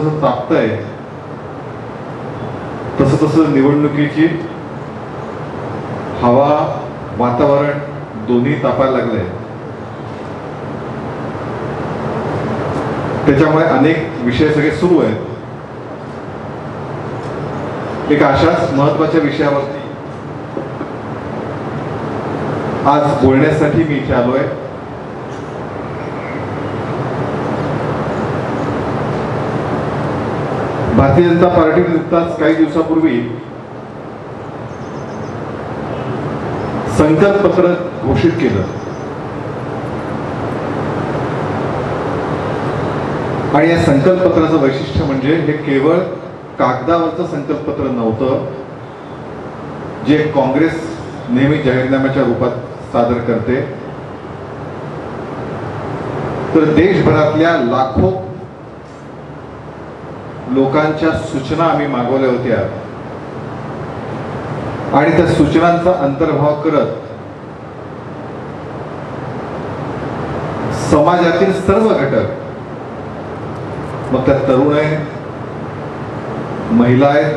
जसं तापतंय तसं तसं निवडणुकीची हवा वातावरण दोन्ही तापायला लागलंय. त्याच्यामुळे अनेक विषय सगळे सुरू आहेत. एक अशाच महत्वाच्या विषयावरती आज बोलण्यासाठी मी इथे आलोय. भारतीय जनता पार्टीने नुकताच काही दिवसापूर्वी संकल्पपत्र घोषित केलं आणि या संकल्पपत्राचं वैशिष्ट्य म्हणजे हे केवळ कागदावरचं संकल्पपत्र नव्हतं जे काँग्रेस नेहमी जाहीरनाम्याच्या रूपात सादर करते, तर देशभरातल्या लाखो लोकांच्या सूचना आम्ही मागवल्या होत्या आणि त्या सूचनांचा अंतर्भाव करत समाजातील सर्व घटक, मग त्यात तरुण आहे, महिला आहेत,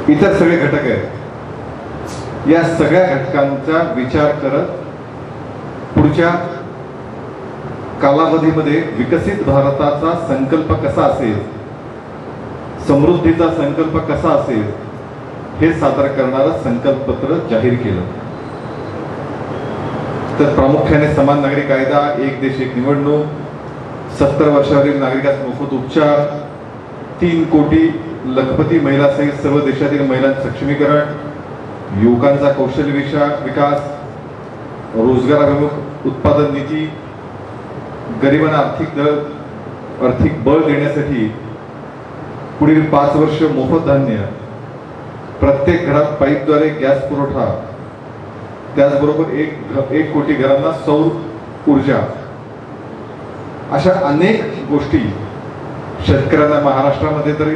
इतर सगळे घटक आहेत, या सगळ्या घटकांचा विचार करत पुढच्या कालावधीमध्ये विकसित भारताचा संकल्प कसा असेल, समृद्धीचा संकल्प कसा असेल हे सादर करणारं संकल्पपत्र जाहीर केलं. तर प्रामुख्याने समान नागरी कायदा, एक देश एक निवडणूक, 70 वर्षावरील नागरिकांस मोफत उपचार, 3 कोटी लखपती महिला सहित सर्व देशातील महिलांचे सक्षमीकरण, युवकांचा कौशल्य विकास, रोजगाराभिमुख उत्पादन नीती, गरिबांना आर्थिक बळ देण्यासाठी पुढील 5 वर्ष मोफत धान्य, प्रत्येक घरात पाईपद्वारे गॅस पुरवठा, त्याचबरोबर 1 कोटी घरांना सौर ऊर्जा, अशा अनेक गोष्टी. शेतकऱ्यांना महाराष्ट्रामध्ये तरी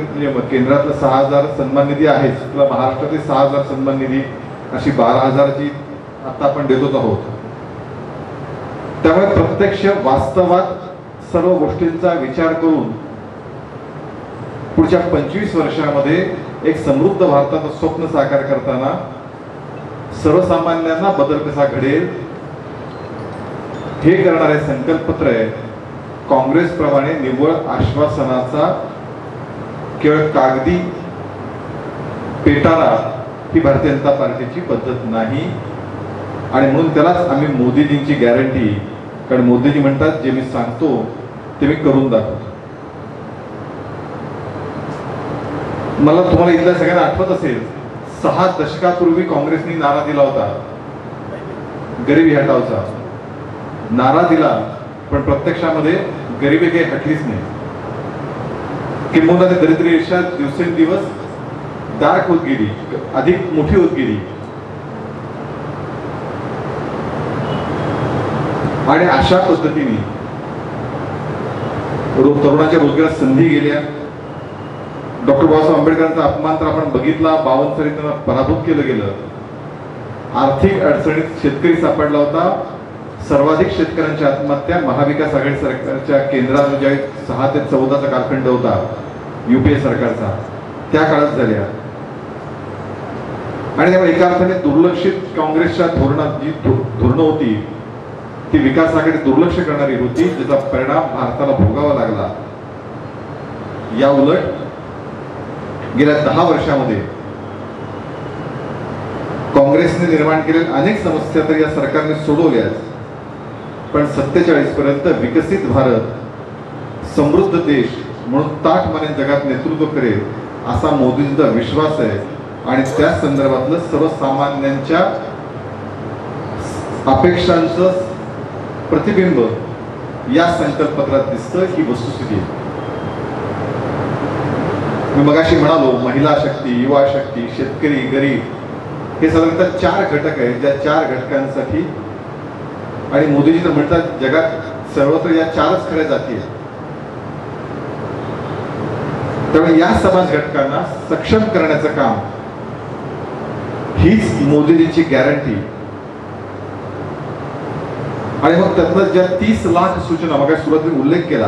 केंद्रातलं 6,000 सन्मान निधी आहेच, तुला महाराष्ट्रातील 6,000 सन्मान निधी अशी 12,000ची आता आपण देतोच आहोत. त्यामुळे प्रत्यक्ष वास्तवात सर्व गोष्टींचा विचार करून पुढच्या 25 वर्षामध्ये एक समृद्ध भारताचं स्वप्न साकार करताना सर्वसामान्यांना बदल कसा घडेल हे करणारे संकल्पपत्र आहे. काँग्रेसप्रमाणे निव्वळ आश्वासनाचा केवळ कागदी पेटारा ही भारतीय जनता पार्टीची पद्धत नाही आणि म्हणून त्यालाच आम्ही मोदीजींची गॅरंटी, कारण मोदीजी म्हणतात जे मी सांगतो ते मी करून दाखवतो. मला तुम्हाला इथल्या सगळ्यांना आठवत असेल 6 दशकापूर्वी काँग्रेसने नारा दिला होता, गरिबी हटावचा नारा दिला, पण प्रत्यक्षामध्ये गरिबी काही हटलीच नाही. किंबहुना ते दरिद्री रेषा दिवसेंदिवस डार्क होत गेली, अधिक मोठी होत गेली आणि अशा पद्धतीने तरुणांच्या रोजगारात संधी गेल्या. डॉक्टर बाबासाहेब आंबेडकरांचा अपमान तर आपण बघितला, 52 साली त्यांना पराभूत केलं गेलं. आर्थिक अडचणीत शेतकरी सापडला होता. सर्वाधिक शेतकऱ्यांच्या आत्महत्या महाविकास आघाडी सरकारच्या केंद्रात ज्या 6 ते 14चा कालखंड होता युपीए सरकारचा, त्या काळात झाल्या. आणि त्यामुळे एका अर्थाने दुर्लक्षित काँग्रेसच्या धोरणात जी धोरणं होती ती विकासाकडे दुर्लक्ष करणारी होती, ज्याचा परिणाम भारताला भोगावा लागला. या उलट गेल्या 10 वर्षामध्ये काँग्रेसने निर्माण केलेल्या अनेक समस्या तर या सरकारने सोडवल्याच, पण 47 पर्यंत विकसित भारत, समृद्ध देश म्हणून ताठमाने जगात नेतृत्व करेल असा मोदींचा विश्वास आहे आणि त्या संदर्भातलं सर्वसामान्यांच्या अपेक्षांचं प्रतिबिंब या संकल्पपत्रात दिसतं. ही वस्तुस्थिती. मी मगाशी म्हणालो, महिला शक्ती, युवा शक्ती, शेतकरी, गरीब हे साधारणतः 4 घटक आहेत, ज्या 4 घटकांसाठी आणि मोदीजी तर म्हणतात जगात सर्वत्र या 4च खऱ्या जाती आहेत. त्यामुळे या समाज घटकांना सक्षम करण्याचं काम हीच मोदीजींची गॅरंटी. आणि मग त्यातनं ज्या 30 लाख सूचना मग सुरुवातीला उल्लेख केला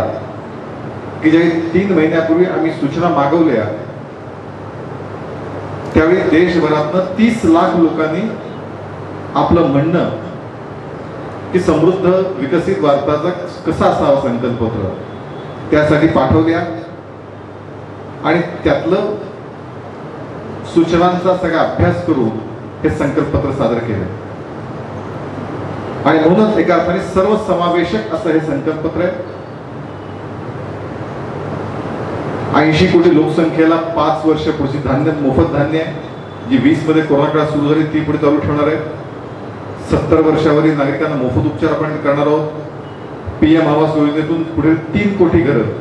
की ज्यावेळी 3 महिन्यापूर्वी आम्ही सूचना मागवल्या त्यावेळी देशभरातनं 30 लाख लोकांनी आपलं म्हणणं की समृद्ध विकसित भारताचा कसा असावा संकल्पपत्र त्यासाठी पाठवल्या आणि त्यातलं सूचनांचा सगळा अभ्यास करून हे संकल्पपत्र सादर केले आणि म्हणूनच एका अर्थाने सर्वसमावेशक असं हे संकल्पपत्र आहे. 80 कोटी लोकसंख्येला 5 वर्ष पुढची धान्य मोफत धान्य आहे, जी 20 मध्ये कोरोना काळ सुरू झाली ती पुढे चालू ठेवणार आहे. 70 वर्षावरील नागरिकांना मोफत उपचार आपण करणार आहोत. PM आवास योजनेतून पुढे 3 कोटी घरं,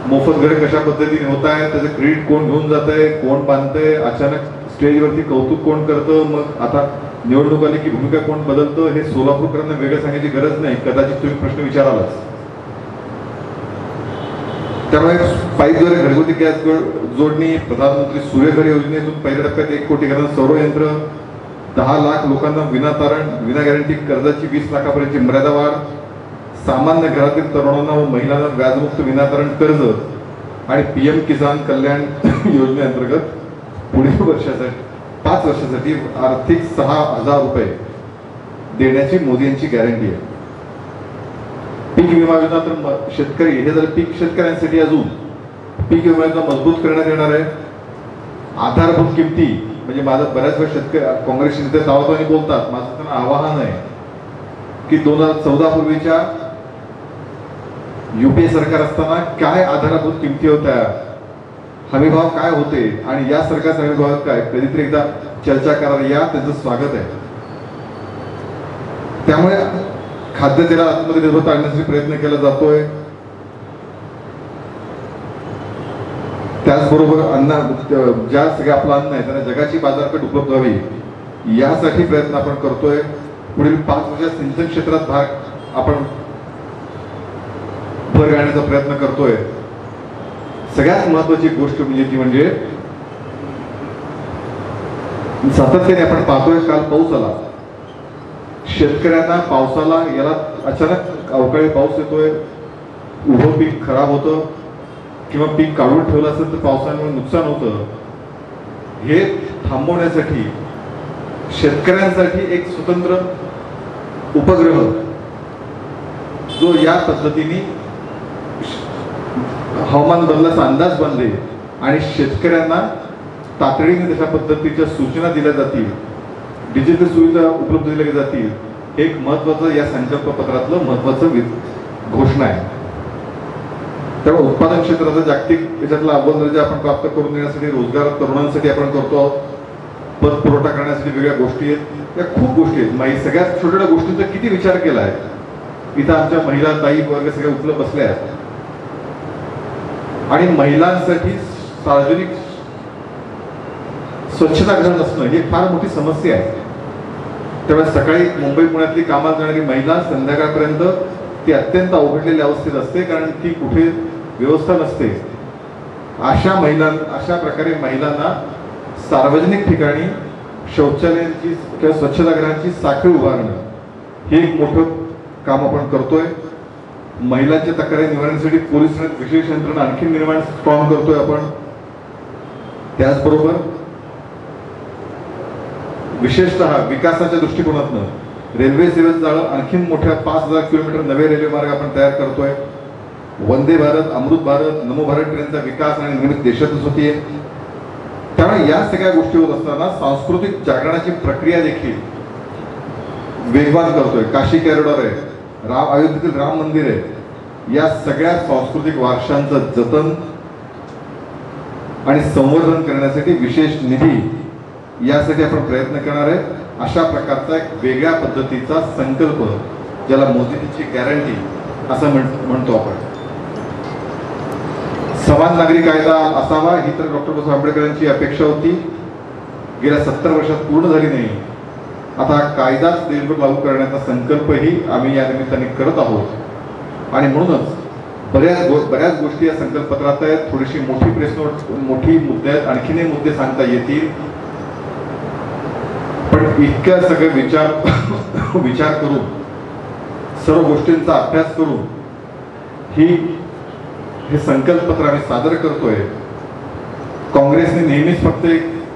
मोफत घरे कशा पद्धतीने होत आहे, त्याचं क्रेडिट कोण घेऊन जात आहे, कोण बांधतंय, अचानक स्टेजवरती कौतुक कोण करतं, मग आता निवडणूक आली की भूमिका कोण बदलतं, हे सोलापूरकरांना वेगळं सांगायची गरज नाही. कदाचित तुम्ही प्रश्न विचारालाच. त्यामुळे पाईपद्वारे घरगुती गॅस जोडणी, प्रधानमंत्री सूर्यघर योजनेतून पहिल्या टप्प्यात 1 कोटी घरांना सौरयंत्र, 10 लाख लोकांना विनातारण विना गॅरंटी कर्जाची 20 लाखापर्यंतची मर्यादा वाढ, सामान्य घरातील तरुणांना व महिलांना व्याजमुक्त विनातारण कर्ज आणि PM किसान कल्याण योजनेअंतर्गत पुढील वर्षासाठी 5 वर्षासाठी आर्थिक 6,000 रुपये देण्याची मोदी यांची गॅरंटी आहे. पीक विमा योजना तर शेतकरी हे जर पीक शेतकऱ्यांसाठी अजून पीक विमा योजना मजबूत करण्यात येणार आहे. आधारभूत किमती म्हणजे माझं बऱ्याच वेळा शेतकरी काँग्रेसचे नेते दावादावाने बोलतात, माझं त्यांना आवाहन आहे की 2014 पूर्वीच्या UPA सरकार असताना काय आधारभूत किमती होत्या, हमीभाव काय होते आणि या सरकारचा हमीभाव काय, कधीतरी एकदा चर्चा करायला या, त्यांचं स्वागत आहे. त्यामुळे खाद्यतेला आत्मनिर्भरता आणण्यासाठी प्रयत्न केला जातोय. त्याचबरोबर अन्न ज्या सगळं आपलं अन्न आहे त्यांना जगाची बाजारपेठ उपलब्ध व्हावी यासाठी प्रयत्न आपण करतोय. पुढील 5 वर्षात सिंचन क्षेत्रात आपण भर घालण्याचा प्रयत्न करतोय. सगळ्यात महत्वाची गोष्ट म्हणजे सातत्याने आपण पाहतोय, काल पाऊस आला, शेतकऱ्यांना पावसाला याला अचानक अवकाळी पाऊस येतोय, उभं पीक खराब होतं किंवा पीक काढून ठेवलं असेल तर पावसामुळे नुकसान होतं. हे थांबवण्यासाठी शेतकऱ्यांसाठी एक स्वतंत्र उपग्रह जो या पद्धतीने हवामान बदलाचा अंदाज बांधेल आणि शेतकऱ्यांना तातडीने तशा पद्धतीच्या सूचना दिल्या जातील, डिजिटल सुविधा उपलब्ध दिल्या जातील, एक महत्वाचं या संकल्पपत्रातलं महत्वाचं घोषणा आहे. त्यामुळे उत्पादन क्षेत्राचा जागतिक याच्यातला अव्वल दर्जा आपण प्राप्त करून देण्यासाठी, रोजगार तरुणांसाठी आपण करतो आहोत, पत पुरवठा करण्यासाठी वेगळ्या गोष्टी आहेत, या खूप गोष्टी आहेत. सगळ्यात छोट्या गोष्टींचा किती विचार केला आहे. इथं आमच्या महिला ताई वर्ग सगळ्या उपलब्ध बसल्या आहेत आणि महिलांसाठी सार्वजनिक स्वच्छतागृह नसणं ही फार मोठी समस्या आहे. त्यामुळे सकाळी मुंबई पुण्यातली कामाला जाणारी महिला संध्याकाळपर्यंत ती अत्यंत अवघडलेल्या अवस्थेत असते, कारण ती कुठे व्यवस्था नसते. अशा प्रकारे महिलांना सार्वजनिक ठिकाणी शौचालयांची किंवा स्वच्छतागृहांची साखळी उभारणं हे एक मोठं काम आपण करतोय. महिलांच्या तक्रारी निवारणासाठी पोलीस विशेष यंत्रणा आणखी निर्माण स्ट्रॉंग करतोय आपण. त्याचबरोबर विशेषतः विकासाच्या दृष्टिकोनातून रेल्वे सेवेत जाळं आणखी मोठ्या 5,000 किलोमीटर नवे रेल्वे मार्ग आपण तयार करतोय. वंदे भारत, अमृत भारत, नमो भारत ट्रेनचा विकास आणि निर्मिती देशातच होतीये. त्यामुळे या सगळ्या गोष्टी होत असताना सांस्कृतिक जागरणाची प्रक्रिया देखील वेगवान करतोय. काशी कॉरिडॉर आहे, अयोध्येतील राम मंदिर आहे, या सगळ्या सांस्कृतिक वारशांचं जतन आणि संवर्धन करण्यासाठी विशेष निधी यासाठी आपण प्रयत्न करणार आहे. अशा प्रकारचा एक वेगळ्या पद्धतीचा संकल्प ज्याला मोदींची गॅरंटी असं म्हणतो आपण. समान नागरी कायदा असावा ही तर डॉक्टर बाबासाहेब आंबेडकरांची अपेक्षा होती. गेल्या 70 वर्षात पूर्ण झाली नाही. आता कायदाच देशभर लागू करण्याचा संकल्पही आम्ही या निमित्ताने करत आहोत आणि म्हणूनच बऱ्याच गोष्टी या संकल्पपत्रात आहेत. थोडीशी मोठी प्रेस नोट, मोठी मुद्दे आहेत, आणखीनही मुद्दे सांगता येतील, पण इतक्या सगळे विचार करून सर्व गोष्टींचा अभ्यास करून हे संकल्पपत्र आम्ही सादर करतोय. काँग्रेसने नेहमीच फक्त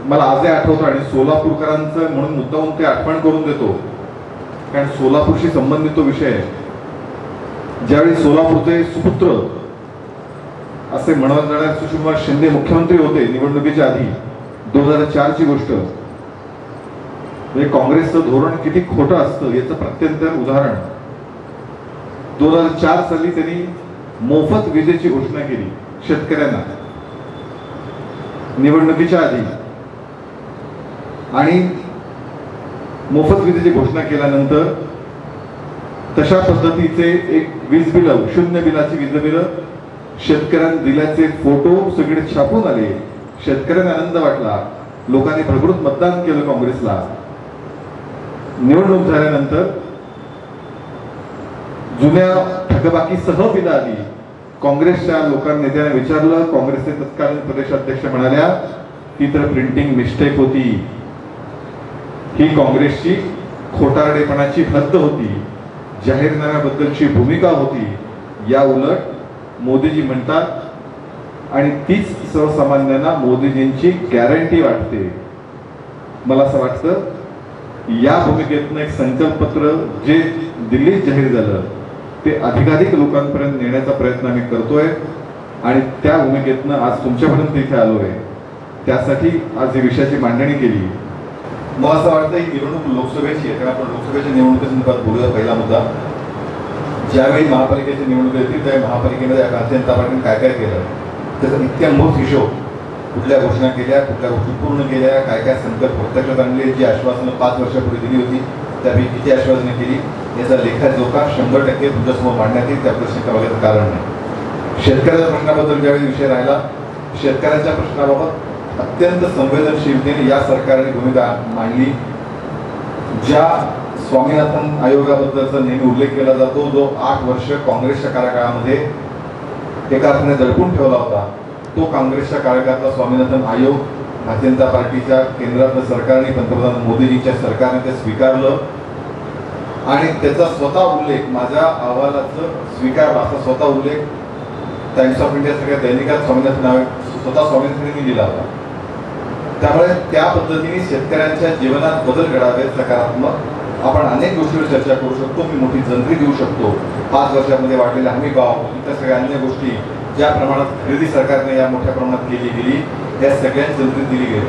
मला आजही आठवतो आणि सोलापूरकरांचं म्हणून मुद्दाहून ते आठवण करून देतो, कारण सोलापूरशी संबंधित तो विषय आहे. ज्यावेळी सोलापूरचे सुपुत्र असे म्हणत जाणारे सुशीलकुमार शिंदे मुख्यमंत्री होते निवडणुकीच्या आधी, 2004 ची गोष्ट, म्हणजे काँग्रेसचं धोरण किती खोटं असतं याचं प्रत्यंतर उदाहरण. 2004 साली त्यांनी मोफत विजेची घोषणा केली शेतकऱ्यांना निवडणुकीच्या आधी, आणि मोफत विजेची घोषणा केल्यानंतर तशा पद्धतीचे एक वीज बिल, शून्य बिलाची वीज बिल शेतकऱ्यांना दिल्याचे फोटो सगळे छापून आले. शेतकऱ्यांना आनंद वाटला, लोकांनी भरभरून मतदान केलं काँग्रेसला. निवडणूक झाल्यानंतर जुन्या थकबाकीसह बिलं आली. काँग्रेसच्या लोकांनी नेत्यांना विचारलं, काँग्रेसचे तत्कालीन प्रदेशाध्यक्ष म्हणाल्या ती तर प्रिंटिंग मिस्टेक होती, ही काँग्रेसची खोटारडेपणाची हद्द होती, जाहीरनाम्याबद्दलची भूमिका होती. या उलट मोदीजी म्हणतात आणि तीच सर्वसामान्यांना मोदीजींची गॅरंटी वाटते. मला असं वाटतं या भूमिकेतनं एक संकल्पपत्र जे दिल्लीत जाहीर झालं ते अधिकाधिक लोकांपर्यंत नेण्याचा प्रयत्न आम्ही करतोय आणि त्या भूमिकेतनं आज तुमच्यापर्यंत इथे आलोय. त्यासाठी आज या विषयाची मांडणी केली. मला असं वाटतं ही निवडणूक लोकसभेची आहे, कारण आपण लोकसभेच्या निवडणुकीसंदर्भात बोलूया. पहिला मुद्दा, ज्यावेळी महापालिकेची निवडणूक येतील त्यावेळी महापालिकेमध्ये भारतीय जनता पार्टीने काय काय केलं त्याचा इत्याभूत हिशोब, कुठल्या घोषणा केल्या, कुठल्या गोष्टी पूर्ण केल्या, काय काय संकल्प प्रत्यक्षात आणले, जी आश्वासनं 5 वर्षापूर्वी दिली होती त्यापैकी किती आश्वासनं केली याचा लेखाजोखा 100% तुमच्यासमोर मांडण्यात येईल. त्या प्रश्न बघायचं कारण नाही. शेतकऱ्याच्या प्रश्नाबद्दल ज्यावेळी विषय राहिला, शेतकऱ्यांच्या प्रश्नाबाबत अत्यंत संवेदनशीलतेने या सरकारने भूमिका मांडली. ज्या स्वामीनाथन आयोगाबद्दलचा नेहमी उल्लेख केला जातो, जो 8 वर्ष काँग्रेसच्या कार्यकाळामध्ये एका अर्थाने दडपून ठेवला होता, तो काँग्रेसच्या कार्यकाळातला स्वामीनाथन आयोग भारतीय जनता पार्टीच्या केंद्रातल्या सरकारने, पंतप्रधान मोदीजींच्या सरकारने ते स्वीकारलं आणि त्याचा स्वतः उल्लेख, माझ्या अहवालाचं स्वीकार असा स्वतः उल्लेख टाइम्स ऑफ इंडिया सगळ्या दैनिकात स्वामीनाथन आयोग स्वतः स्वामीनाथननी दिला होता. त्यामुळे त्या पद्धतीने शेतकऱ्यांच्या जीवनात बदल घडावे सकारात्मक. आपण अनेक गोष्टीवर चर्चा करू शकतो. मी मोठी जंत्री देऊ शकतो. 5 वर्षामध्ये वाढलेले हमी भाव, इतर सगळ्या अन्य गोष्टी, ज्या प्रमाणात खरेदी सरकारने या मोठ्या प्रमाणात केली गेली, या सगळ्यांची जंत्री दिली गेली.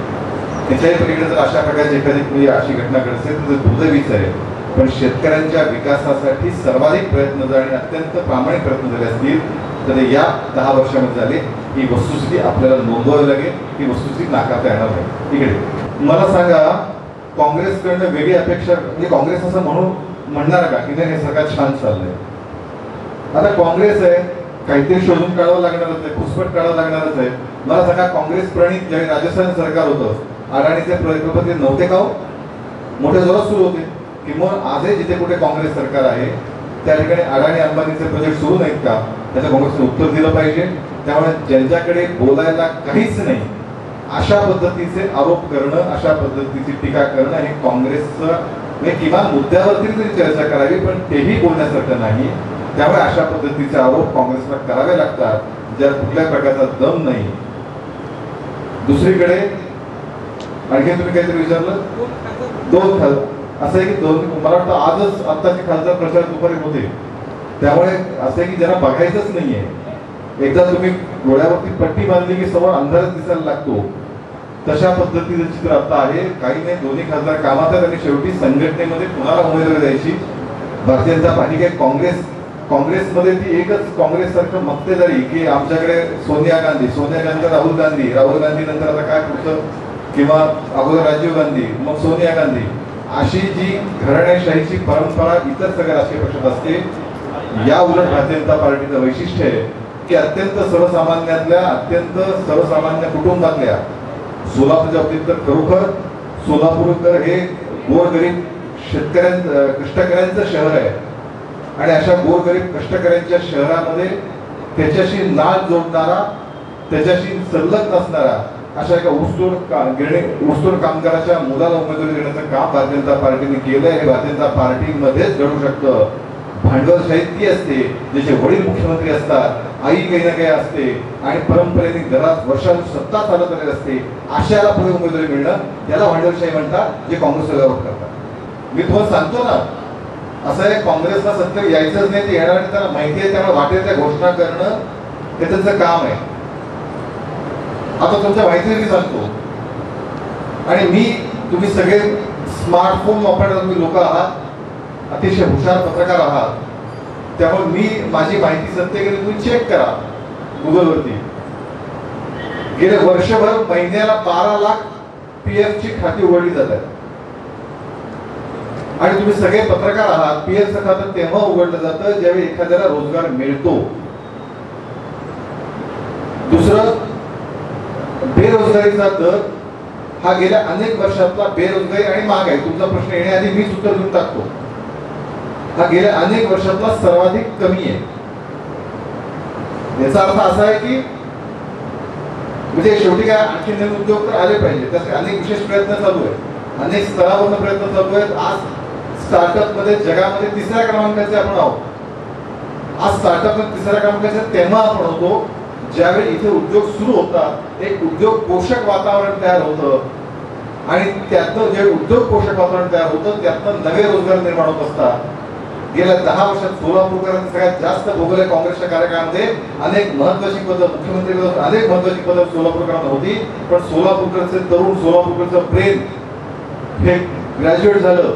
त्याच्याही पलीकडे जर अशा प्रकारची एखादी अशी घटना घडते तर दुर्दैवीच आहे. पण शेतकऱ्यांच्या विकासासाठी सर्वाधिक प्रयत्न जर आणि अत्यंत प्रामाणिक प्रयत्न झाले असतील तर या 10 वर्षामध्ये झाले. ही वस्तुस्थिती आपल्याला नोंदवावी लागेल. ही वस्तुस्थिती नाकारता येणार नाही. इकडे मला सांगा, काँग्रेसकडनं वेगळी अपेक्षा, म्हणजे काँग्रेस असं म्हणणार का की नाही हे सरकार छान चाललंय. आता काँग्रेस आहे, काहीतरी शोधून काढावं लागणारच आहे, घुसपट काढावं लागणारच आहे. मला सांगा, काँग्रेस प्रणित ज्यावेळी राजस्थान सरकार होतं, अडाणीचे प्रकल्प ते नव्हते का? मोठ्या जोरात सुरू होते. किंवा आजही जिथे कुठे काँग्रेस सरकार आहे त्या ठिकाणी अडाणी अंबानीचे प्रोजेक्ट सुरू नाहीत का? त्याचं काँग्रेसने उत्तर दिलं पाहिजे. त्यामुळे ज्यांच्याकडे बोलायला काहीच नाही अशा पद्धतीचे आरोप करणं, अशा पद्धतीची टीका करणं हे काँग्रेसचं, म्हणजे किमान मुद्द्यावरती तरी चर्चा करावी, पण तेही बोलण्यासारखं नाही. त्यामुळे अशा पद्धतीचे आरोप काँग्रेसला करावे लागतात ज्यात कुठल्या प्रकारचा दम नाही. दुसरीकडे आणखी तुम्ही काहीतरी विचारलं, दोन असं आहे की मला वाटतं आजच आत्ताचे खासदार प्रचार दुपारी होते. त्यामुळे असं आहे की ज्यांना बघायचंच नाहीये, एकदा तुम्ही डोळ्यावरती पट्टी बांधली की समोर अंधारच दिसायला लागतो. तशा पद्धतीचं चित्र आता आहे. काही नाही, दोन्ही खासदार कामात आहेत आणि शेवटी संघटनेमध्ये कुणाला उमेदवारी द्यायची. भारतीय जनता पार्टी काय काँग्रेसमध्ये ती एकच काँग्रेस सारखं मक्तेदारी की आमच्याकडे सोनिया गांधी राहुल गांधी नंतर आता काय पुढचं, किंवा अगोदर राजीव गांधी मग सोनिया गांधी, अशी जी घराणेशाहीची परंपरा इतर सगळ्या राजकीय पक्षात असते. या उलट भारतीय जनता पार्टीचं वैशिष्ट्य आहे की अत्यंत सर्वसामान्य कुटुंबातल्या, सोलापूरच्या बाबतीत तर खरोखर सोलापूरकर हे गोरगरीब कष्टकऱ्यांचं शहर आहे आणि अशा गोरगरीब कष्टकऱ्यांच्या शहरामध्ये त्याच्याशी नाळ जोडणारा, त्याच्याशी संलग्न असणारा अशा एका ऊसतोड कामगाराच्या मुलाला उमेदवारी देण्याचं काम भारतीय जनता पार्टीने केलंय. हे भारतीय जनता पार्टीमध्येच घडू शकतं. भांडवलशाही ती असते ज्याचे वडील मुख्यमंत्री असतात, आई काही ना काही असते आणि परंपरेने घरात वर्षानुवर्ष सत्ता चालत आलेली असते. अशाला पुढे उमेदवारी मिळणं त्याला भांडवलशाही म्हणतात, जे काँग्रेसला विरोध करतात. मी तुम्हाला सांगतो ना, असं आहे, काँग्रेसला सत्तेवर यायचंच नाही, ते येणार, त्याला माहिती आहे, त्यामुळे वाटेल त्या घोषणा करणं हे त्यांचं काम आहे. आता तुमच्या माहितीने सांगतो, आणि मी, तुम्ही सगळे स्मार्टफोन वापरणारे तुम्ही लोक आहात, अतिशय हुशार पत्रकार आहात, त्यामुळे मी माझी माहिती सत्य केली, तुम्ही चेक करा गुगलवरती. गेले वर्षभर महिन्याला 12 लाख PF ची खाती उघडली जात आहेत. आणि तुम्ही सगळे पत्रकार आहात, PF चं खातं तेव्हा उघडलं जातं ज्यावेळी एखाद्याला रोजगार मिळतो. दुसरं, बेरोजगारीचा दर हा गेल्या अनेक वर्षातला, बेरोजगारी आणि महागाई, तुमचा प्रश्न येण्याआधी मीच उत्तर देऊन टाकतो, हा गेल्या अनेक वर्षातला सर्वाधिक कमी आहे. याचा अर्थ असा आहे की म्हणजे शेवटी काय, आणखी नवीन उद्योग तर आले पाहिजे, त्यासाठी अनेक विशेष प्रयत्न चालू आहेत, अनेक स्तरावरून प्रयत्न चालू आहेत. आज स्टार्टअप मध्ये जगामध्ये 3ऱ्या क्रमांकाचे आपण आहोत. आज स्टार्टअप मध्ये 3ऱ्या क्रमांकाचे तेव्हा आपण होतो ज्यावेळी इथे उद्योग सुरू होतात, एक उद्योग पोषक वातावरण तयार होतं, आणि त्यातनं जे उद्योग पोषक वातावरण तयार होतं त्यातनं नवे रोजगार निर्माण होत असतात. गेल्या 10 वर्षात सोलापूरकरांनी सगळ्यात जास्त भोगले. काँग्रेसच्या कार्यकाळामध्ये अनेक महत्वाची पदं, मुख्यमंत्री पद, अनेक महत्वाची पदं सोलापूरकरांना होती, पण सोलापूरकरचे तरुण, सोलापूरकरचं प्रेम हे ग्रॅज्युएट झालं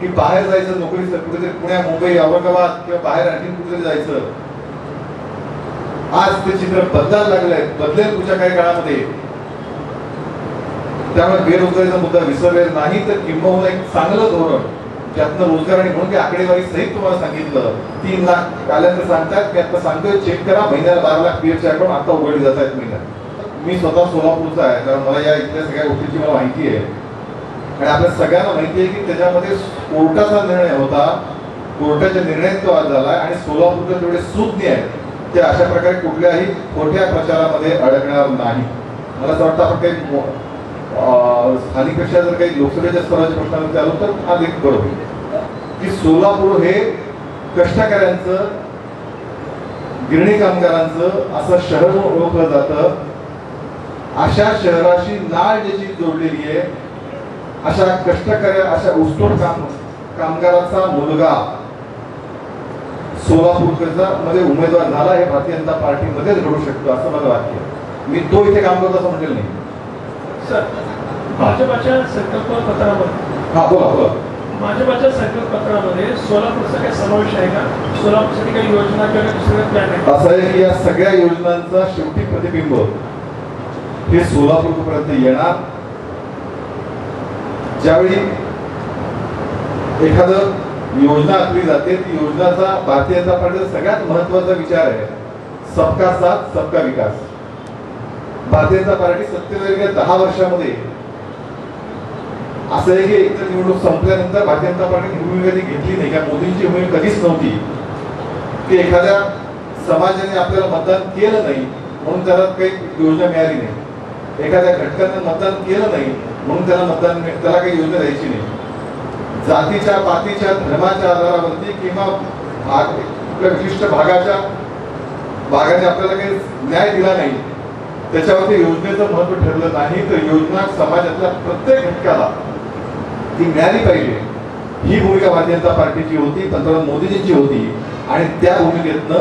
की बाहेर जायचं, नोकरीचं कुठेतरी पुण्या, मुंबई, औरंगाबाद किंवा बाहेर आणखी कुठेतरी जायचं. आज ते चित्र बदलायला लागलंय, बदलेल पुढच्या काही काळामध्ये. त्यामुळे बेरोजगारीचा मुद्दा विसरलेला नाही, तर किंबहुना एक चांगलं धोरण ज्यातनं रोजगार, आणि म्हणून की आकडेवारी सहित तुम्हाला सांगितलं, 3 लाख कालांतर सांगतात, मी आता सांगतोय, चेक करा, महिन्याला 12 लाख PF अकाउंट आता उघडली जात आहेत महिन्यात. मी स्वतः सोलापूरचा आहे, कारण मला या इथल्या सगळ्या गोष्टींची मला माहिती आहे, आणि आपल्या सगळ्यांना माहिती आहे की त्याच्यामध्ये कोर्टाचा निर्णय होता, कोर्टाच्या निर्णयात तो आज झाला, आणि सोलापूरचे जेवढे सुज्ञ आहेत ते अशा प्रकारे कुठल्याही खोट्या प्रचारामध्ये अडकणार नाही. मला असं वाटतं आपण काही स्थानिकपेक्षा जर काही लोकसभेच्या स्तराच्या प्रश्नांमध्ये आलो तर हा देखील बरोबर की सोलापूर हे कष्टकऱ्यांचं, गिरणी कामगारांचं असं शहर ओळखलं जातं. अशा शहराशी नाळ ज्याची जोडलेली आहे, अशा कष्टकऱ्या, अशा ऊसतोड कामगाराचा मुलगा सोलापूरचा मध्ये उमेदवार झाला, हे भारतीय जनता पार्टीमध्येच घडू शकतो असं मला वाटतं. मी तो इथे काम करतो असं म्हटलेलं नाही. सर, भाजपाच्या संकल्पपत्रामध्ये, हा बोला बोला, भाजपाच्या संकल्पपत्रामध्ये सोलापूरचा काही समावेश आहे का? सोलापूरसाठी काही योजना किंवा दुसरं प्लॅन आहे? असं आहे की या सगळ्या योजनांचा शेवटी प्रतिबिंब हे सोलापूरपर्यंत येणार. ज्यावेळी एखादं योजना आखली जाते, ती योजनाचा भारतीय जनता पार्टीचा सगळ्यात महत्वाचा विचार आहे सबका साथ सबका विकास. भारतीय जनता पार्टी सत्तेवर 10 वर्षामध्ये असं आहे की एकतर निवडणूक संपल्यानंतर भारतीय जनता पार्टीने ही भूमिका घेतली नाही, कारण मोदींची भूमिका कधीच नव्हती की एखाद्या समाजाने आपल्याला मतदान केलं नाही म्हणून त्याला काही योजना मिळाली नाही, एखाद्या घटकाने मतदान केलं नाही म्हणून त्याला काही योजना द्यायची नाही. जातीच्या, पातीच्या, धर्माच्या आधारावरती किंवा विशिष्ट भागाने आपल्याला काही न्याय दिला नाही, त्याच्यावरती योजनेचं महत्व ठरलं नाही. तर योजना समाजातल्या प्रत्येक घटकाला ती मिळाली पाहिजे, ही भूमिका भारतीय जनता पार्टीची होती, पंतप्रधान मोदीजींची होती, आणि त्या भूमिकेतनं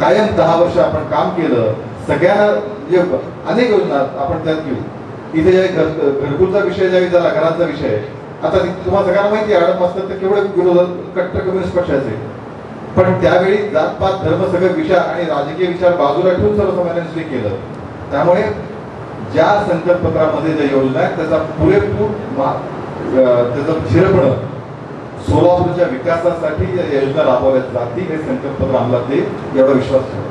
कायम 10 वर्ष आपण काम केलं. सगळ्यांना जे अनेक योजना आपण त्यात घेऊ. इथे जे घरकुलचा विषय ज्यावेळी झाला, घरांचा विषय, आता तुम्हाला सगळ्यांना माहिती आहे हडप असतात तर केवढे विरोधात कट्टर कम्युनिस्ट पक्षाचे, पण त्यावेळी जातपात, धर्म सगळे विचार आणि राजकीय विचार बाजूला ठेवून सर्वसामान्यांनी केलं. त्यामुळे ज्या संकल्पपत्रामध्ये ज्या योजना आहेत त्याचा पुरेपूर त्याचं झिरपण सोलापूरच्या विकासासाठी ज्या योजना राबवल्या जातील हे संकल्पपत्र अंमलात येईल एवढा विश्वास ठेवा.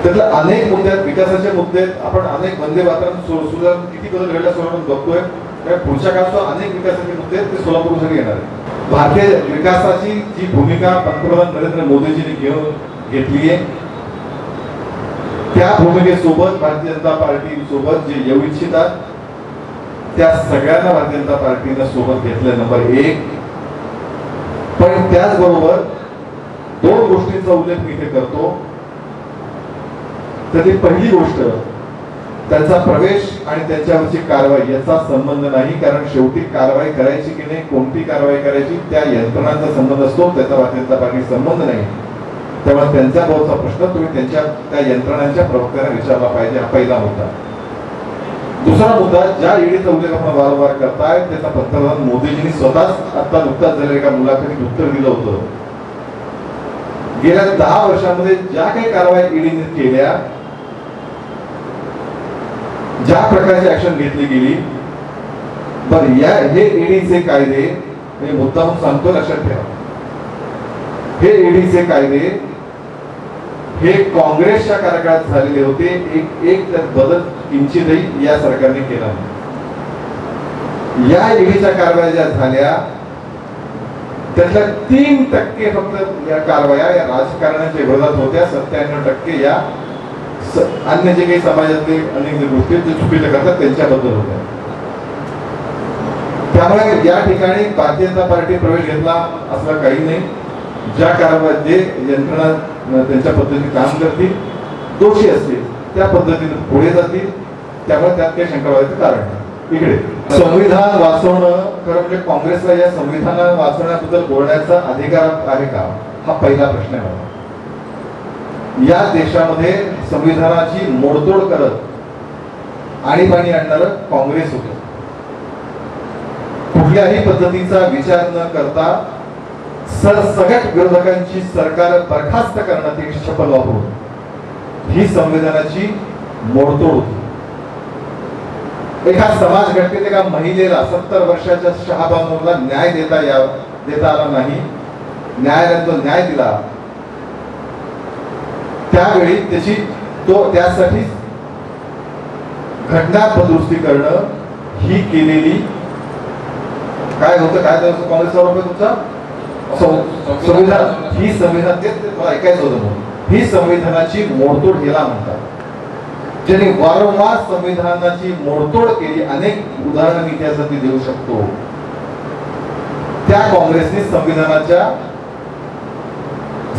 त्यातल्या अनेक मुद्दे आहेत, विकासाचे मुद्दे आहेत. आपण अनेक वंदे भारत सुधारण किती बदल घडल्या सोलापूर बघतोय, पुढच्या काळात अनेक विकासाचे मुद्दे आहेत ते सोलापूरसाठी येणार आहेत. भारतीय विकासाची जी भूमिका पंतप्रधान नरेंद्र मोदीजींनी घेतली आहे त्या भूमिकेसोबत भारतीय जनता पार्टी सोबत जे येऊ इच्छितात त्या सगळ्यांना भारतीय जनता पार्टीनं सोबत घेतलं, नंबर 1. पण त्याचबरोबर 2 गोष्टींचा उल्लेख मी इथे करतो. तर ती पहिली गोष्ट, त्यांचा प्रवेश आणि त्याच्यावरची कारवाई याचा संबंध नाही, कारण शेवटी कारवाई करायची की नाही, कोणती कारवाई करायची त्या यंत्रणांचा संबंध असतो, त्याचा भारतीय जनता पार्टी संबंध नाही. त्यामुळे त्यांच्या भाऊचा प्रश्न तुम्ही त्या यंत्रणांच्या प्रवक्त्यांना विचारला पाहिजे, हा पहिला मुद्दा. दुसरा मुद्दा, ज्या ईडीचा उल्लेख आपण वारंवार करताय त्याचा पंतप्रधान मोदीजींनी स्वतःच आता नुकताच झालेल्या एका मुलाखतीत उत्तर दिलं होतं. गेल्या 10 वर्षांमध्ये ज्या काही कारवाई ईडीने केल्या, ज्या प्रकारची ऍक्शन घेतली गेली, बरं हे ईडीचे कायदे, मी मुद्दाम सांगतो, लक्षात ठेवा, हे ईडीचे कायदे हे काँग्रेसच्या कार्यकाळात झालेले होते. एक त्यात बदल किंचितही या सरकारने केला नाही. या ईडीच्या कारवाया ज्या झाल्या त्यातल्या 3% फक्त या कारवाया या राजकारणाच्या विरोधात होत्या. 97% या अन्य जे काही समाजातले अनेक गोष्टी जे चुकीच्या करतात त्यांच्याबद्दल होत्या. त्यामुळे या ठिकाणी भारतीय जनता पार्टी प्रवेश घेतला असं काही नाही. ज्या कारवाई जे यंत्रणा त्यांच्या पद्धतीने काम करतील, दोषी असतील त्या पद्धतीने पुढे जातील. त्यामुळे त्यात काही शंका वाटायचं कारण नाही. इकडे संविधान वाचवणं, खरं म्हणजे काँग्रेसला या संविधान वाचवण्याबद्दल बोलण्याचा अधिकार आहे का, हा पहिला प्रश्न आहे. या देशामध्ये संविधानाची मोडतोड करत आणीबाणी आणणारं काँग्रेस होतं. कुठल्याही पद्धतीचा विचार न करता सरसकट विरोधकांची सरकार बरखास्त करण्याची शपथ वापरून ही संविधानाची मोडतोड होती. एका समाज घटनेत एका महिलेला 70 वर्षाच्या शहाबानूरला न्याय देता आला नाही. न्यायालयाने जो न्याय दिला त्यावेळी त्यासाठी घटना दुरुस्ती करणं ही केलेली काय होतं, काय काँग्रेसचा आरोप आहे तुमचा, संविधान ही संविधान मला ऐकायचं होतं, ही संविधानाची मोडतोड केला म्हणतात. ज्यांनी वारंवार संविधानाची मोडतोड केली, अनेक उदाहरणं इतिहासात देऊ शकतो. त्या काँग्रेसने संविधानाच्या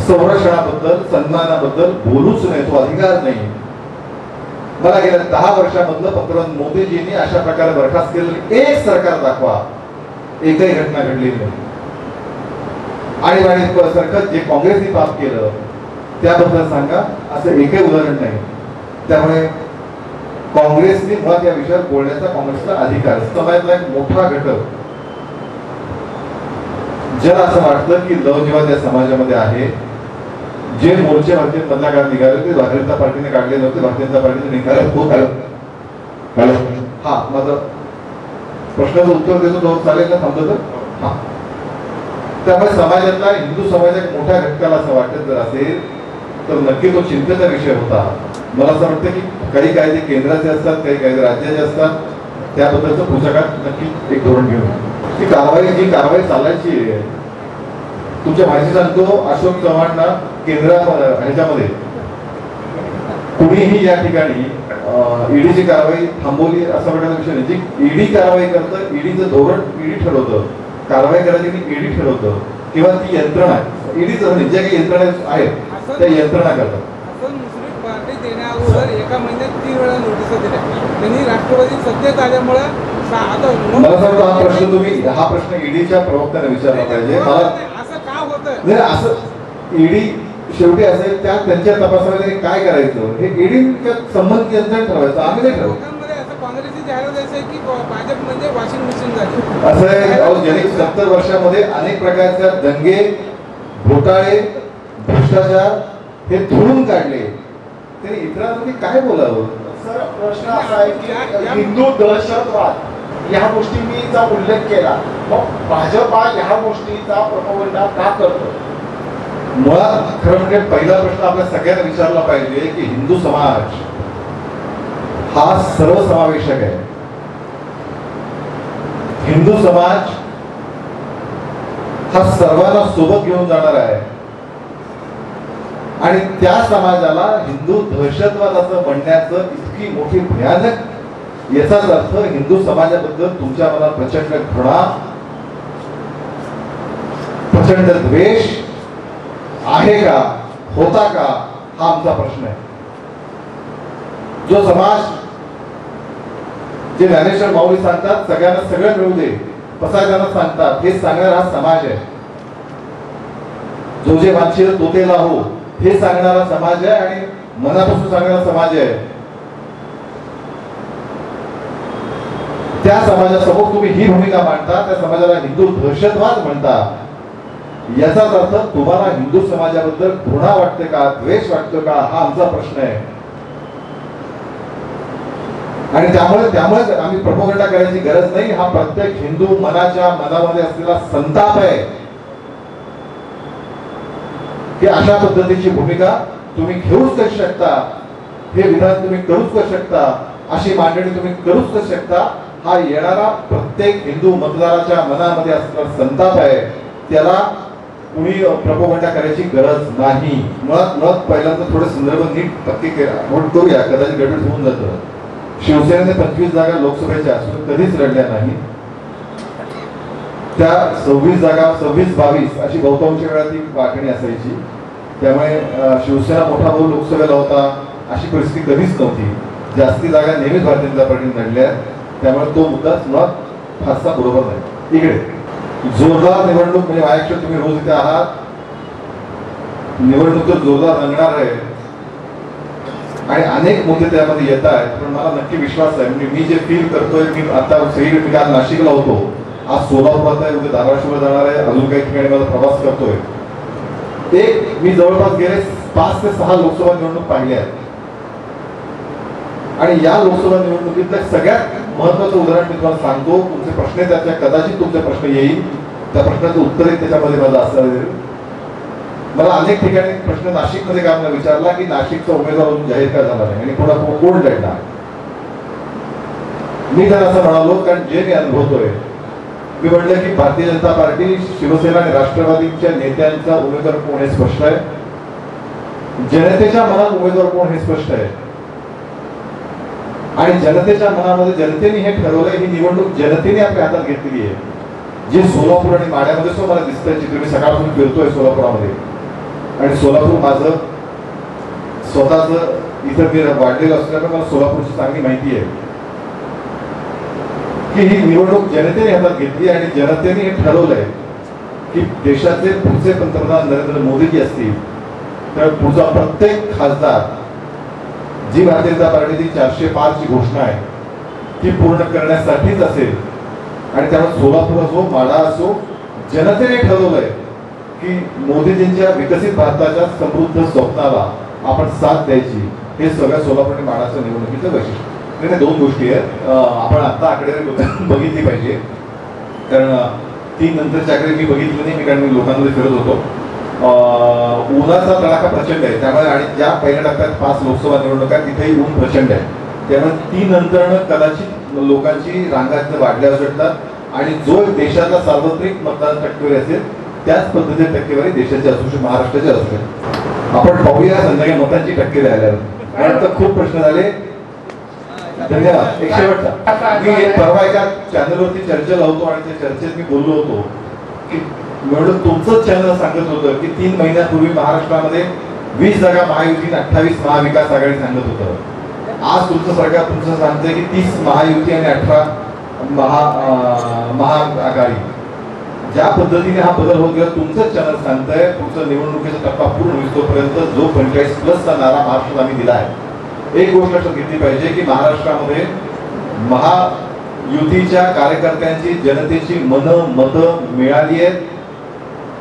संरक्षणाबद्दल सन्मानाबद्दल बोलूच नाही, तो अधिकार नाही. मला गेल्या 10 वर्षामधलं पंतप्रधान मोदीजींनी अशा प्रकारे बरखास्त केलेलं एक सरकार दाखवा, एकही घटना घडली नाही. आणि सरकार जे काँग्रेसने पाप केलं त्याबद्दल सांगा, असं एकही उदाहरण नाही. त्यामुळे काँग्रेसने मुळात या विषयावर बोलण्याचा काँग्रेसचा अधिकार. समाजातला एक मोठा घटक ज्याला असं वाटतं की लवजिवाद या समाजामध्ये आहे, जे मोर्चे भारतीय मधल्या काळात निघाले ते भारतीय जनता पार्टीने काढले नव्हते, भारतीय जनता पार्टीने निघाले होत. हा माझा प्रश्नाचं उत्तर देतो तो चालेल ना, थांबतो तर. हा, त्यामुळे समाजातला हिंदू समाजाच्या मोठ्या घटकाला असं वाटत जर असेल तर नक्की तो चिंतेचा विषय होता. मला असं वाटतं की काही कायदे केंद्राचे असतात, काही कायदे राज्याचे असतात, त्याबद्दलचं पुढच्या काळात नक्की एक धोरण घेऊन जी कारवाई चालायची आहे. तुमच्या माहिती सांगतो, अशोक चव्हाणना ह्याच्यामध्ये कुणीही या ठिकाणी ईडीची कारवाई थांबवली असं वाटण्याचा विषय नाही. जी ईडी कारवाई करतं, ईडीचं धोरण ईडी ठरवतं, कारवाई करायची की ईडी ठरवतं, किंवा ती यंत्रणा ईडीचं नाही, ज्या काही यंत्रणा आहेत त्या यंत्रणा करतात. देण्यावर एका महिन्यात 3 वेळा नोटीस दिल्या. त्यांनी राष्ट्रवादी सत्तेत आल्यामुळे मला सांगतो हा प्रश्न ईडीच्या प्रवक्त्याने विचारला पाहिजे. असं का होतं नाही, असं ईडी शेवटी असेल त्यांच्या तपासामध्ये काय करायचं हे ईडीच्या संबंधित यंत्रणा ठरवायचं, आम्ही नाही ठरवू. असं काँग्रेसची जाहिरात आहे की भाजप म्हणजे वॉशिंग मशीन झाली. असं आहे, गेली 70 वर्षामध्ये अनेक प्रकारच्या दंगे, घोटाळे, भ्रष्टाचार हे धुळून काढले. त्यांनी इतरांनी काय बोलावं. सर, प्रश्न असा आहे की हिंदू दहशतवाद या गोष्टींचा उल्लेख केला, मग भाजपा ह्या गोष्टीचा प्रपोगंडा का करतो. मुळात खरं म्हणजे पहिला प्रश्न आपल्या सगळ्यांना विचारला पाहिजे की हिंदू समाज हा सर्वसमावेशक आहे. हिंदू समाज हा सर्वांना सोबत घेऊन जाणार आहे आणि त्या समाजाला हिंदू दहशतवाद असं म्हणण्याचं इतकी मोठी भयानक याचाच अर्थ हिंदू समाजाबद्दल तुमच्या मनात प्रचंड घृणा, प्रचंड द्वेष आहे का, होता का, हा आमचा प्रश्न आहे. जो समाज, जे ज्ञानेश्वर माऊली सांगतात सगळ्यांना सगळं मिळू दे, पसायदाना सांगतात, हे सांगणारा हा समाज आहे. जो जे वांछित तो ते लाहो, हे सांगणारा समाज आहे आणि मनापासून सांगणारा समाज आहे. त्या समाजासमोर तुम्ही ही भूमिका मांडता, त्या समाजाला हिंदू दहशतवाद म्हणता. याचाच अर्थ तुम्हाला हिंदू समाजाबद्दल घृणा वाटते का, द्वेष वाटतो का, हा आमचा प्रश्न आहे. आणि त्यामुळे आम्ही प्रोपगंडा करायची गरज नाही. हा प्रत्येक हिंदू मनामध्ये असलेला संताप आहे की अशा पद्धतीची भूमिका तुम्ही घेऊच करू शकता, हे विधान तुम्ही करूच करू शकता, अशी मांडणी तुम्ही करूच करू शकता. हा येणारा प्रत्येक हिंदू मतदाराच्या मनामध्ये असलेला संताप आहे. त्याला कुणी प्रोपगंडा करायची गरज नाही. मुळात पहिल्यांदा थोडे संदर्भ नीट पक्के करूया, कदाचित गडबड होऊन जातं. शिवसेनेने 25 जागा लोकसभेच्या कधीच लढल्या नाही. त्या 26 जागा 26-22 अशी बहुतांश वेळा ती वाटणी असायची. त्यामुळे शिवसेना मोठा भाऊ लोकसभेला होता अशी परिस्थिती कधीच नव्हती. जास्ती जागा नेहमीच भारतीय जनता पार्टीने लढल्या. त्यामुळे तो मुद्दाच मुळात फारसा बरोबर नाही. इकडे जोरदार निवडणूक म्हणजे माझ्याकडे तुम्ही रोज इथे आहात, निवडणूक तर जोरदार रंगणार आहे आणि अनेक मुद्दे त्यामध्ये येत आहेत. पण मला नक्की विश्वास आहे, मी जे फील करतोय, मी आता मी काल नाशिकला होतो, आज सोलापुरात आहे, उद्या धाराशिवला जाणार आहे, अजून काही ठिकाणी माझा प्रवास करतोय. मी जवळपास गेले 5 ते 6 लोकसभा निवडणूक पाहिल्या आहेत आणि या लोकसभा निवडणुकीतलं सगळ्यात महत्वाचं उदाहरण मी तुम्हाला सांगतो. तुमचे प्रश्न त्याच्या कदाचित तुमचे प्रश्न येईल, त्या प्रश्नाचं उत्तर त्याच्यामध्ये माझं असेल. मला अनेक ठिकाणी प्रश्न नाशिकमध्ये काय विचारला की नाशिकचा उमेदवार अजून जाहीर का झाला नाही आणि कोण लढणार. मी तर असं म्हणालो, कारण जे मी अनुभवतोय, मी म्हटलं की भारतीय जनता पार्टी, शिवसेना आणि राष्ट्रवादीच्या नेत्यांचा उमेदवार कोण हे स्पष्ट आहे, जनतेच्या मनात उमेदवार कोण हे स्पष्ट आहे आणि जनतेच्या मनामध्ये जनतेने हे ठरवलंय. ही निवडणूक जनतेने आपल्या हातात घेतलेली आहे. जे सोलापूर आणि माड्यामध्ये मला दिसतंय चित्र, मी सकाळपासून फिरतोय सोलापुरामध्ये आणि सोलापूर माझं स्वतःच इथं मी वाढलेलं असल्यामुळे मला सोलापूरची चांगली माहिती आहे की ही निवडणूक जनतेने हातात घेतली आणि जनतेने हे ठरवलंय की देशाचे पुढचे पंतप्रधान नरेंद्र मोदीजी असतील तर पुढचा प्रत्येक खासदार, जी भारतीय जनता पार्टीची 405 ची घोषणा आहे ती पूर्ण करण्यासाठीच असेल. आणि त्यामुळे सोलापूर असो, माढा असो, जनतेने ठरवलंय की मोदीजींच्या विकसित भारताच्या समृद्ध स्वप्नाला आपण साथ द्यायची. हे सगळ्या सोलापूर आणि माढाच्या निवडणुकीचं वैशिष्ट्य. नाही, 2 गोष्टी आहेत. आपण आता आकडेवारी बघितली पाहिजे, कारण 3 नंतरची आकडेवारी मी बघितली नाही, कारण मी लोकांमध्ये फिरत होतो. उन्हाचा तडाखा प्रचंड आहे त्यामुळे, आणि ज्या पहिल्या टप्प्यात 5 लोकसभा निवडणुका तिथेही ऊन प्रचंड आहे. त्यामुळे 3 नंतर कदाचित लोकांची रांगा वाढल्या वाटतात आणि जो देशाचा सार्वत्रिक मतदान टक्केवारी असेल त्याच पद्धतीची टक्केवारी देशाची असू शकते, महाराष्ट्राची असू शकते. आपण पाहूया संध्याकाळी मतांची टक्केवारी आल्यावर, कारण तर खूप प्रश्न झाले. धन्यवाद. एक शेवटचा, मी परवा एका चॅनलवरती चर्चा लावतो आणि त्या चर्चेत मी बोललो होतो की म्हणून तुमचंच चॅनल सांगत होतं की 3 महिन्यापूर्वी महाराष्ट्रामध्ये 20 जागा महायुतीने 28 महाविकास आघाडी सांगत होतं. आज तुमचं सरकार तुमचं सांगतंय की 30 महायुती आणि 18 महाआघाडी. ज्या पद्धतीने हा बदल होत गेला तुमचंच चॅनल सांगतंय. तुमचा निवडणुकीचा टप्पा पूर्ण होईपर्यंत जो 45+ नारा महाराष्ट्रात आम्ही दिला आहे, एक गोष्ट लक्षात घेतली पाहिजे की महाराष्ट्रामध्ये महायुतीच्या कार्यकर्त्यांची, जनतेची मतं मिळाली आहेत,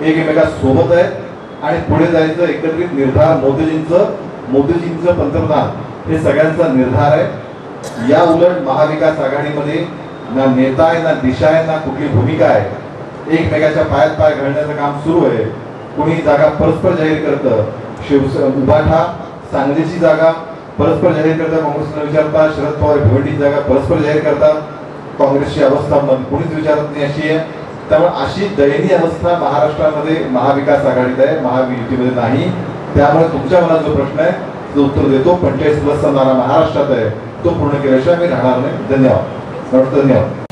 एकमेकांसोबत आहेत आणि पुढे जायचं एकत्रित निर्धार मोदीजींचं पंतप्रधान हे सगळ्यांचा निर्धार आहे. या उलट महाविकास आघाडीमध्ये ना नेता आहे, ना दिशा आहे, ना कुठली भूमिका आहे. एकमेकाच्या पायात पाय घालण्याचं काम सुरू आहे. कुणी जागा परस्पर जाहीर करतं, उभाठा सांगलीची जागा परस्पर जाहीर करता, काँग्रेसला विचारता, शरद पवार भिवंडीची जागा परस्पर जाहीर करतात, काँग्रेसची अवस्था कोणीच विचारत नाही अशी आहे. त्यामुळे अशी दयनीय अवस्था महाराष्ट्रामध्ये महाविकास आघाडीत आहे, महायुतीमध्ये नाही. त्यामुळे तुमच्या मनात जो प्रश्न आहे तो उत्तर देतो. 45+ नारा महाराष्ट्रात आहे. तो पूर्ण केल्याशिवाय आम्ही राहणार नाही. धन्यवाद. धन्यवाद.